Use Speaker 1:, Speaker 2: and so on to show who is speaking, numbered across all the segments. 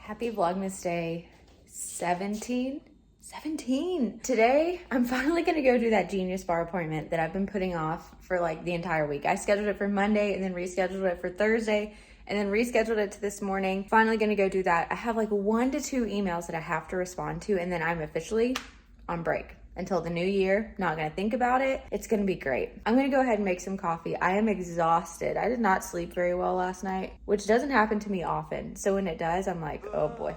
Speaker 1: Happy Vlogmas Day 17. Today, I'm finally gonna go do that Genius Bar appointment that I've been putting off for like the entire week. I scheduled it for Monday and then rescheduled it for Thursday and then rescheduled it to this morning. Finally gonna go do that. I have like 1 to 2 emails that I have to respond to, and then I'm officially on break until the new year. Not gonna think about it. It's gonna be great. I'm gonna go ahead and make some coffee. I am exhausted. I did not sleep very well last night, which doesn't happen to me often. So when it does, I'm like, oh boy.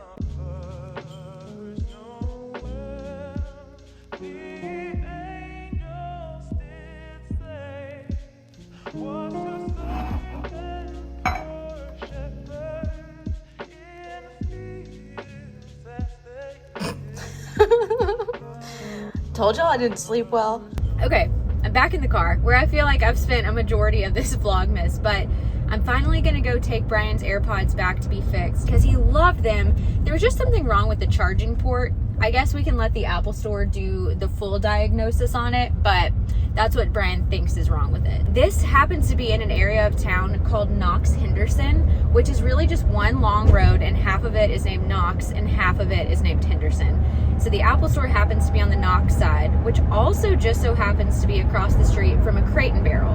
Speaker 1: Told y'all I didn't sleep well. Okay, I'm back in the car where I feel like I've spent a majority of this Vlogmas, but I'm finally gonna go take Brian's AirPods back to be fixed because he loved them. There was just something wrong with the charging port. I guess we can let the Apple Store do the full diagnosis on it, but that's what Brian thinks is wrong with it. This happens to be in an area of town called Knox Henderson, which is really just one long road, and half of it is named Knox and half of it is named Henderson. So the Apple Store happens to be on the Knox side, which also just so happens to be across the street from a Crate and Barrel.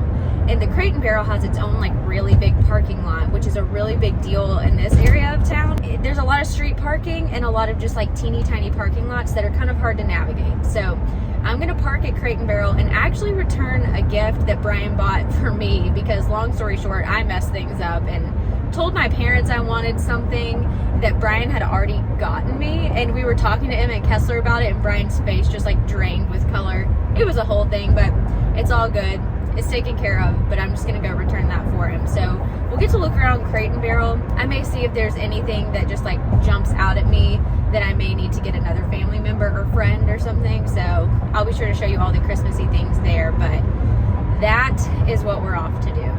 Speaker 1: And the Crate and Barrel has its own like really big parking lot, which is a really big deal in this area of town. There's a lot of street parking and a lot of just like teeny tiny parking lots that are kind of hard to navigate. So I'm gonna park at Crate and Barrel and actually return a gift that Brian bought for me because, long story short, I messed things up and told my parents I wanted something that Brian had already gotten me, and we were talking to him at Kessler about it, and Brian's face just like drained with color. It was a whole thing, but it's all good. It's taken care of, but I'm just gonna go return that for him. So we'll get to look around Crate and Barrel. I may see if there's anything that just like jumps out at me that I may need to get another family member or friend or something. So I'll be sure to show you all the Christmassy things there, but that is what we're off to do.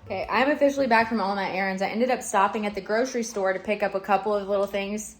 Speaker 1: Okay, I'm officially back from all my errands. I ended up stopping at the grocery store to pick up a couple of little things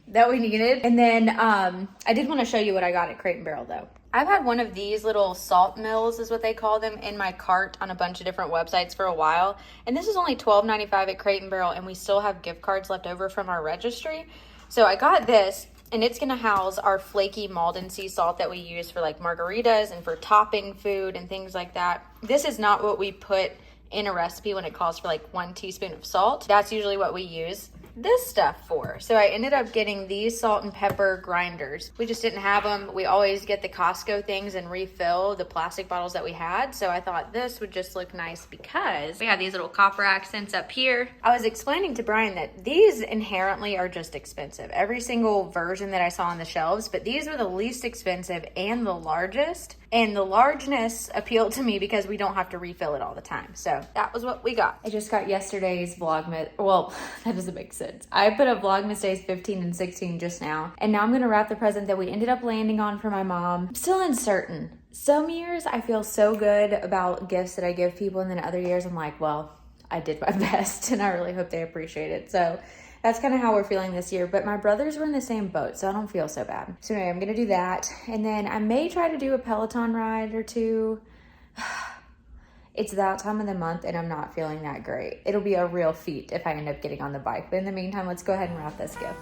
Speaker 1: that we needed. And then I did want to show you what I got at Crate and Barrel though. I've had one of these little salt mills is what they call them in my cart on a bunch of different websites for a while. And this is only $12.95 at Crate and Barrel, and we still have gift cards left over from our registry. So I got this, and it's gonna house our flaky Malden sea salt that we use for like margaritas and for topping food and things like that. This is not what we put in a recipe when it calls for like 1 teaspoon of salt. That's usually what we use this stuff for. So I ended up getting these salt and pepper grinders. We just didn't have them. We always get the Costco things and refill the plastic bottles that we had. So I thought this would just look nice because we have these little copper accents up here. I was explaining to Brian that these inherently are just expensive. Every single version that I saw on the shelves, but these were the least expensive and the largest. And the largeness appealed to me because we don't have to refill it all the time. So that was what we got. I just got yesterday's Vlogmas. Well, that doesn't make sense. I put up Vlogmas days 15 and 16 just now. And now I'm gonna wrap the present that we ended up landing on for my mom. I'm still uncertain. Some years I feel so good about gifts that I give people, and then other years I'm like, well, I did my best and I really hope they appreciate it. So that's kind of how we're feeling this year, but my brothers were in the same boat, so I don't feel so bad. So anyway, I'm gonna do that, and then I may try to do a Peloton ride or two. It's that time of the month, and I'm not feeling that great. It'll be a real feat if I end up getting on the bike, but in the meantime, let's go ahead and wrap this gift.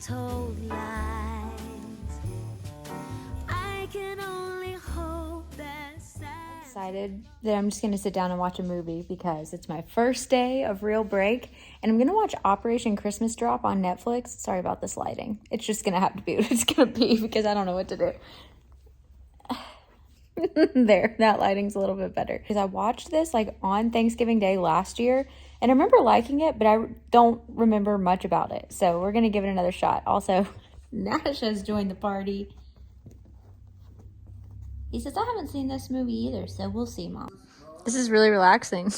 Speaker 2: told lies. I can only hope that
Speaker 1: Decided that I'm just gonna sit down and watch a movie because it's my first day of real break, and I'm gonna watch Operation Christmas Drop on Netflix. Sorry about this lighting. It's just gonna have to be what it's gonna be because I don't know what to do. There, that lighting's a little bit better. Because I watched this like on Thanksgiving Day last year, and I remember liking it, but I don't remember much about it. So we're gonna give it another shot. Also, Nash has joined the party. He says, I haven't seen this movie either, so we'll see, Mom. This is really relaxing.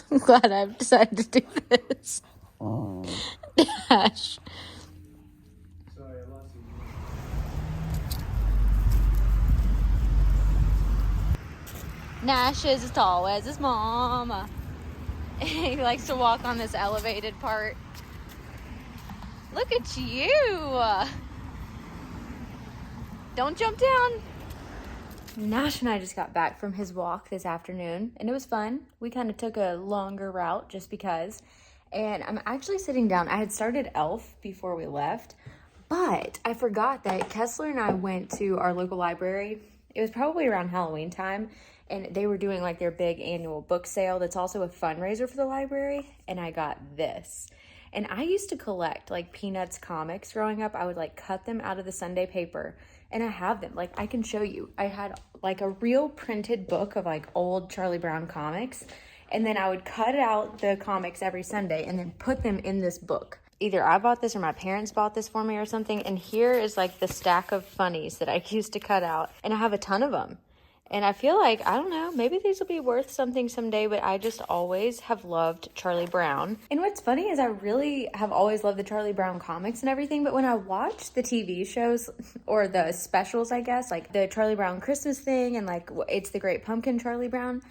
Speaker 1: I'm glad I've decided to do this. Oh. Nash. Nash is as tall as his mama. He likes to walk on this elevated part. Look at you. Don't jump down. Nash and I just got back from his walk this afternoon, and it was fun. We kind of took a longer route just because. And I'm actually sitting down. I had started Elf before we left, but I forgot that Kessler and I went to our local library. It was probably around Halloween time, and they were doing like their big annual book sale that's also a fundraiser for the library, and I got this. And I used to collect like Peanuts comics growing up. I would like cut them out of the Sunday paper, and I have them. Like, I can show you. I had like a real printed book of like old Charlie Brown comics, and then I would cut out the comics every Sunday and then put them in this book. Either I bought this or my parents bought this for me or something, and here is like the stack of funnies that I used to cut out, and I have a ton of them. And I feel like, I don't know, maybe these will be worth something someday, but I just always have loved Charlie Brown. And what's funny is I really have always loved the Charlie Brown comics and everything, but when I watch the TV shows, or the specials, I guess, like the Charlie Brown Christmas thing and like It's the Great Pumpkin Charlie Brown,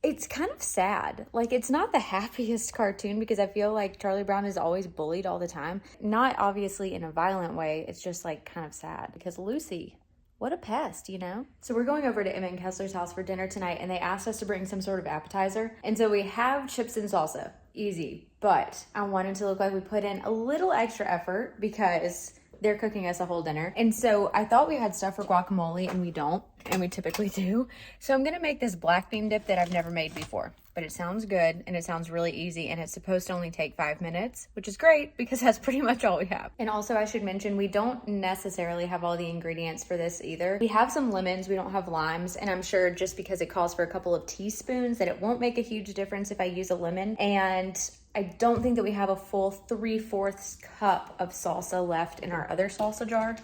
Speaker 1: it's kind of sad. Like, it's not the happiest cartoon because I feel like Charlie Brown is always bullied all the time. Not obviously in a violent way, it's just like kind of sad because Lucy, what a pest, you know? So we're going over to Emma and Kessler's house for dinner tonight, and they asked us to bring some sort of appetizer. And so we have chips and salsa. Easy. But I wanted to look like we put in a little extra effort because they're cooking us a whole dinner. And so I thought we had stuff for guacamole, and we don't. And we typically do. So I'm gonna make this black bean dip that I've never made before. But it sounds good, and it sounds really easy, and it's supposed to only take 5 minutes, which is great because that's pretty much all we have. And also I should mention, we don't necessarily have all the ingredients for this either. We have some lemons, we don't have limes, and I'm sure just because it calls for a couple of teaspoons that it won't make a huge difference if I use a lemon. And I don't think that we have a full 3/4 cup of salsa left in our other salsa jar.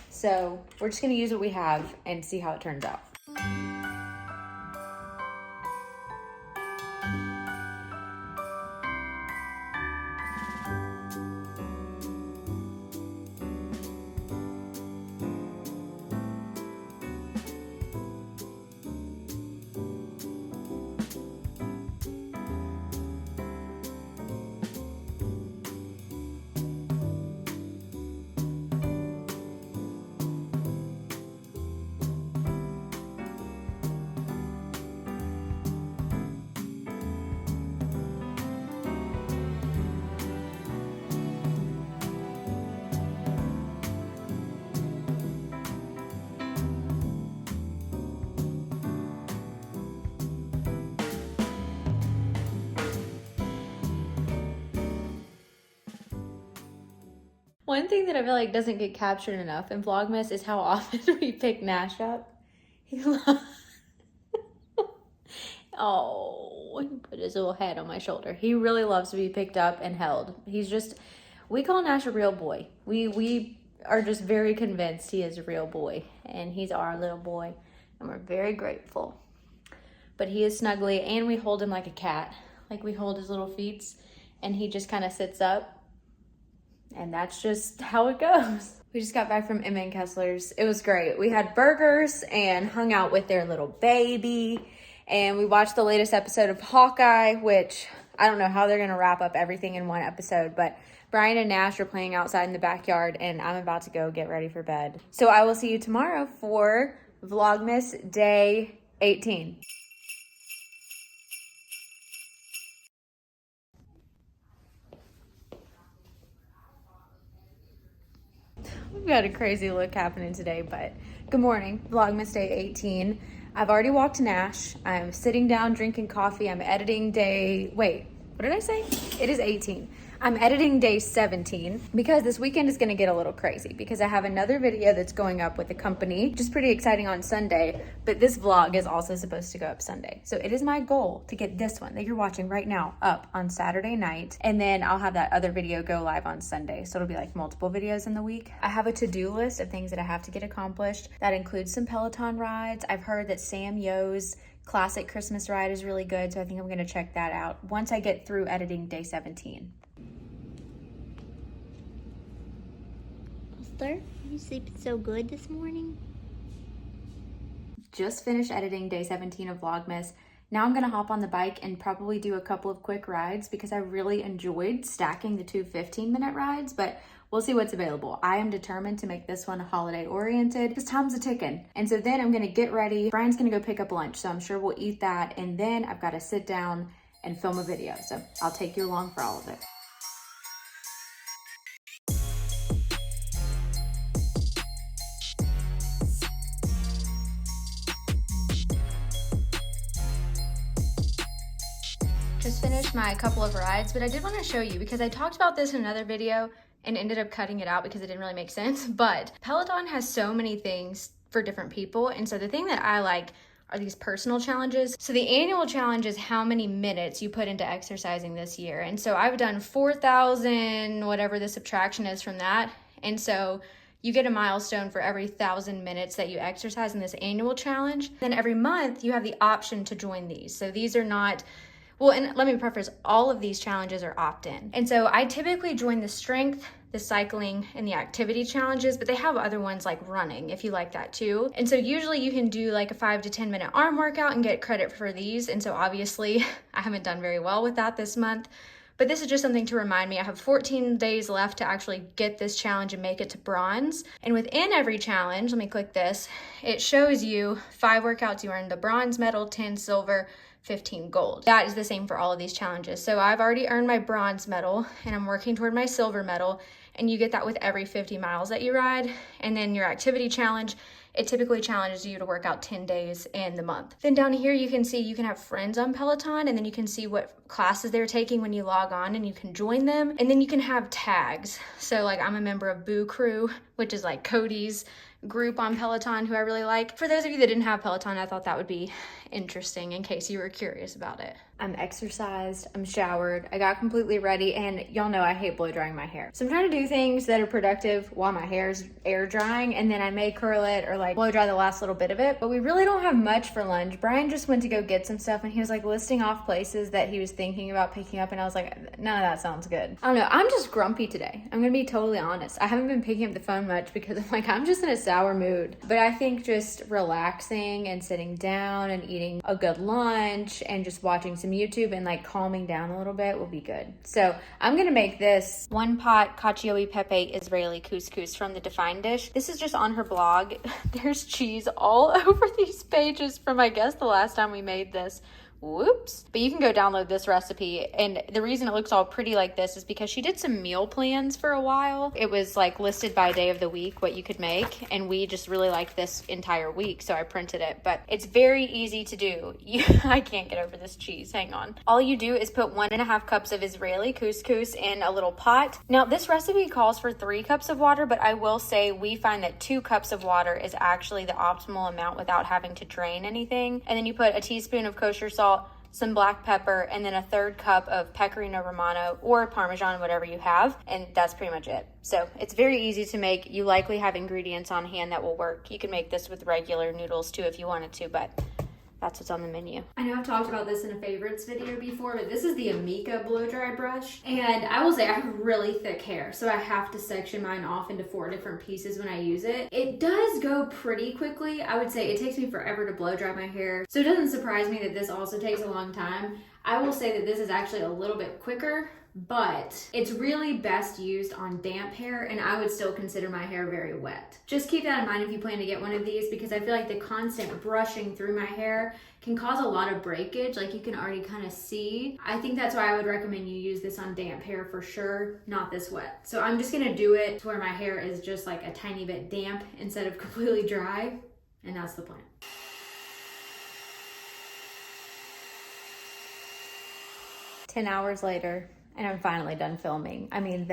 Speaker 1: So we're just gonna use what we have and see how it turns out. One thing that I feel like doesn't get captured enough in Vlogmas is how often we pick Nash up. He oh, he put his little head on my shoulder. He really loves to be picked up and held. He's just, we call Nash a real boy. We are just very convinced he is a real boy, and he's our little boy, and we're very grateful. But he is snuggly, and we hold him like a cat. Like, we hold his little feet, and he just kind of sits up. And that's just how it goes. We just got back from Emma and Kessler's. It was great. We had burgers and hung out with their little baby. And we watched the latest episode of Hawkeye, which I don't know how they're going to wrap up everything in one episode. But Brian and Nash are playing outside in the backyard, and I'm about to go get ready for bed. So I will see you tomorrow for Vlogmas Day 18. We've got a crazy look happening today, but good morning. Vlogmas day 18. I've already walked to Nash. I'm sitting down drinking coffee. I'm editing day, wait, what did I say? It is 18. I'm editing day 17 because this weekend is gonna get a little crazy because I have another video that's going up with the company, which is pretty exciting on Sunday, but this vlog is also supposed to go up Sunday. So it is my goal to get this one that you're watching right now up on Saturday night, and then I'll have that other video go live on Sunday. So it'll be like multiple videos in the week. I have a to-do list of things that I have to get accomplished. That includes some Peloton rides. I've heard that Sam Yo's classic Christmas ride is really good, so I think I'm gonna check that out once I get through editing day 17.
Speaker 3: Are you sleeping so good this morning?
Speaker 1: Just finished editing day 17 of Vlogmas. Now I'm gonna hop on the bike and probably do a couple of quick rides because I really enjoyed stacking the two 15-minute rides, but we'll see what's available. I am determined to make this one holiday oriented because time's a ticking. And so then I'm gonna get ready. Brian's gonna go pick up lunch, so I'm sure we'll eat that. And then I've gotta sit down and film a video. So I'll take you along for all of it. Just finished my couple of rides, but I did want to show you because I talked about this in another video and ended up cutting it out because it didn't really make sense. But Peloton has so many things for different people. And so the thing that I like are these personal challenges. So the annual challenge is how many minutes you put into exercising this year. And so I've done 4,000, whatever the subtraction is from that. And so you get a milestone for every 1,000 minutes that you exercise in this annual challenge. Then every month you have the option to join these. So these are not, well, and let me preface, all of these challenges are opt-in. And so I typically join the strength, the cycling, and the activity challenges, but they have other ones like running if you like that too. And so usually you can do like a 5 to 10 minute arm workout and get credit for these. And so obviously I haven't done very well with that this month, but this is just something to remind me. I have 14 days left to actually get this challenge and make it to bronze. And within every challenge, let me click this, it shows you 5 workouts, you earn the bronze medal, 10 silver, 15 gold. That is the same for all of these challenges. So I've already earned my bronze medal and I'm working toward my silver medal, and you get that with every 50 miles that you ride. And then your activity challenge, it typically challenges you to work out 10 days in the month. Then down here you can see you can have friends on Peloton, and then you can see what classes they're taking when you log on and you can join them. And then you can have tags. So like I'm a member of Boo Crew, which is like Cody's group on Peloton who I really like. For those of you that didn't have Peloton, I thought that would be interesting in case you were curious about it. I'm exercised, I'm showered, I got completely ready, and y'all know I hate blow drying my hair. So I'm trying to do things that are productive while my hair is air drying, and then I may curl it or like blow dry the last little bit of it, but we really don't have much for lunch. Brian just went to go get some stuff and he was like listing off places that he was thinking about picking up, and I was like, none of that sounds good. I don't know, I'm just grumpy today. I'm gonna be totally honest. I haven't been picking up the phone much because I'm like, I'm just in a sour mood. But I think just relaxing and sitting down and eating a good lunch and just watching some YouTube and like calming down a little bit will be good. So I'm gonna make this 1 pot cacio e pepe Israeli couscous from the Define dish. This is just on her blog. There's cheese all over these pages from, I guess, the last time we made this. Whoops. But you can go download this recipe, and the reason it looks all pretty like this is because she did some meal plans for a while. It was like listed by day of the week what you could make, and we just really liked this entire week, so I printed it. But it's very easy to do. I can't get over this cheese. Hang on. All you do is put 1.5 cups of Israeli couscous in a little pot. Now this recipe calls for 3 cups of water, but I will say we find that 2 cups of water is actually the optimal amount without having to drain anything. And then you put a teaspoon of kosher salt, some black pepper, and then a 1/3 cup of pecorino romano or Parmesan, whatever you have, and that's pretty much it. So it's very easy to make. You likely have ingredients on hand that will work. You can make this with regular noodles too if you wanted to, but that's what's on the menu. I know I've talked about this in a favorites video before, but this is the Amika blow dry brush. And I will say I have really thick hair, so I have to section mine off into 4 different pieces when I use it. It does go pretty quickly. I would say it takes me forever to blow dry my hair, so it doesn't surprise me that this also takes a long time. I will say that this is actually a little bit quicker, but it's really best used on damp hair, and I would still consider my hair very wet. Just keep that in mind if you plan to get one of these, because I feel like the constant brushing through my hair can cause a lot of breakage, like you can already kind of see. I think that's why I would recommend you use this on damp hair for sure, not this wet. So I'm just gonna do it to where my hair is just like a tiny bit damp instead of completely dry, and that's the plan. Hours later, and I'm finally done filming. I mean,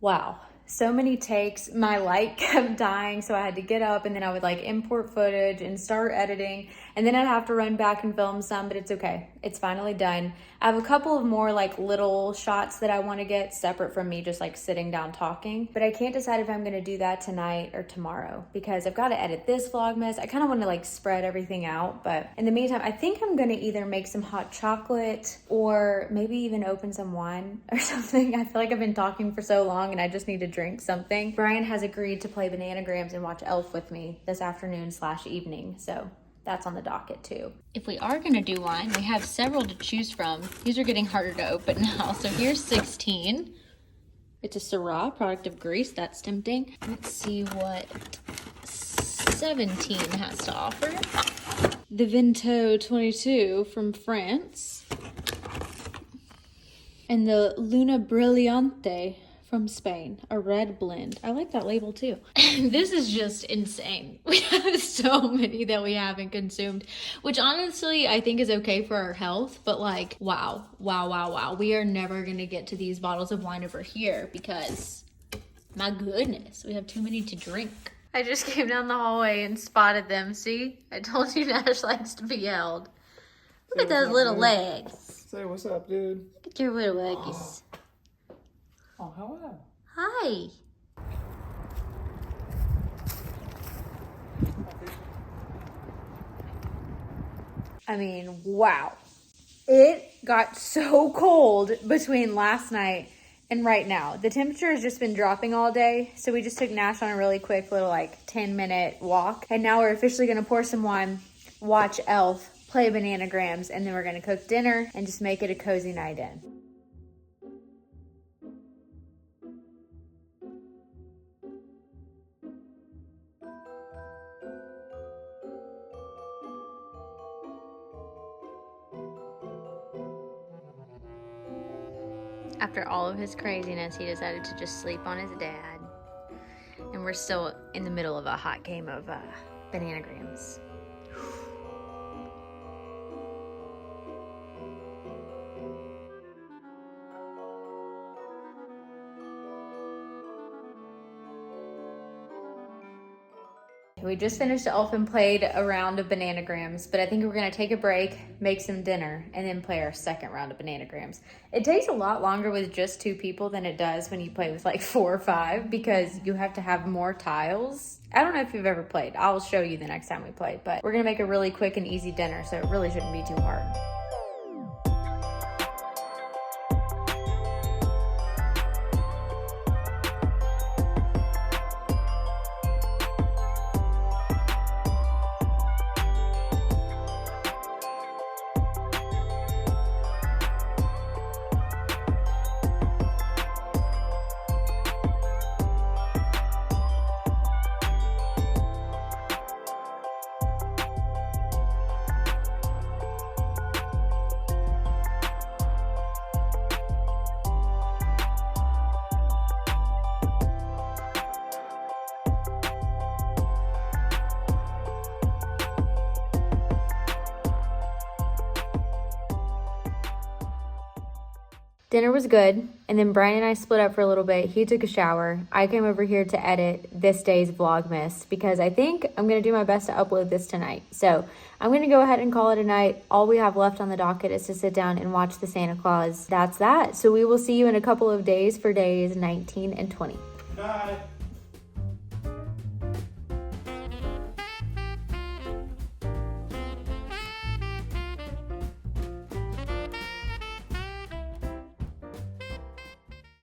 Speaker 1: wow. So many takes. My light kept dying, so I had to get up, and then I would like import footage and start editing, and then I'd have to run back and film some, but it's okay. It's finally done. I have a couple of more like little shots that I want to get separate from me just like sitting down talking, but I can't decide if I'm going to do that tonight or tomorrow because I've got to edit this Vlogmas. I kind of want to like spread everything out, but in the meantime, I think I'm going to either make some hot chocolate or maybe even open some wine or something. I feel like I've been talking for so long and I just need to drink something. Brian has agreed to play Bananagrams and watch Elf with me this afternoon/evening, so that's on the docket too. If we are gonna do wine, we have several to choose from. These are getting harder to open now. So here's 16. It's a Syrah, product of Greece. That's tempting. Let's see what 17 has to offer. The Vento 22 from France. And the Luna Brillante from Spain, a red blend. I like that label too. This is just insane. We have so many that we haven't consumed, which honestly I think is okay for our health, but like, wow. We are never gonna get to these bottles of wine over here because my goodness, we have too many to drink. I just came down the hallway and spotted them. See? I told you Nash likes to be held. Look at those little legs.
Speaker 4: Say what's up, dude.
Speaker 1: Look at your little leggies.
Speaker 4: Oh, hello.
Speaker 1: Hi. I mean, wow. It got so cold between last night and right now. The temperature has just been dropping all day, so we just took Nash on a really quick little like 10-minute walk, and now we're officially gonna pour some wine, watch Elf, play Bananagrams, and then we're gonna cook dinner and just make it a cozy night in. After all of his craziness, he decided to just sleep on his dad. And we're still in the middle of a hot game of Bananagrams. We just finished Elf and played a round of Bananagrams, but I think we're gonna take a break, make some dinner, and then play our second round of Bananagrams. It takes a lot longer with just 2 people than it does when you play with like 4 or 5 because you have to have more tiles. I don't know if you've ever played. I'll show you the next time we play, but we're gonna make a really quick and easy dinner, so it really shouldn't be too hard. Dinner was good, and then Brian and I split up for a little bit. He took a shower. I came over here to edit this day's Vlogmas because I think I'm going to do my best to upload this tonight. So I'm going to go ahead and call it a night. All we have left on the docket is to sit down and watch the Santa Claus. That's that. So we will see you in a couple of days for days 19 and 20.
Speaker 4: Bye.